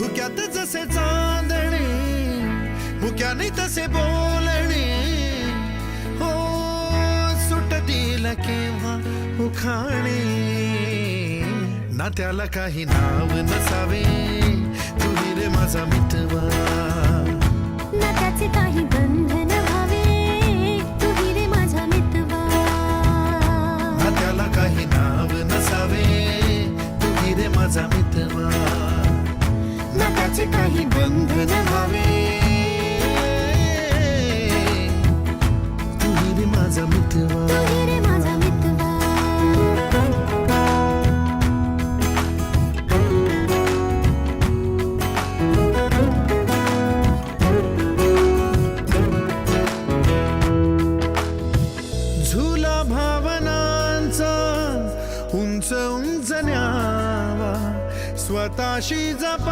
धुक्यात जसे चांदणे, मुक्याने तसे बोलणे, हो सुटतील केव्हा उखाणे. ना त्याला काही नाव नसावे, तू रे माझा मितवा. ना त्याचे काही बंधन व्हावे, तू रे माझा मितवा. ना त्याला काही नाव नसावे, तू रे माझा मितवा. ना त्याचे काही बंधन व्हावे, तू रे माझा मितवा. तू रे माझा मितवा. झुला भावनांचा उंच उंच न्यावा, स्वतःशी जपा.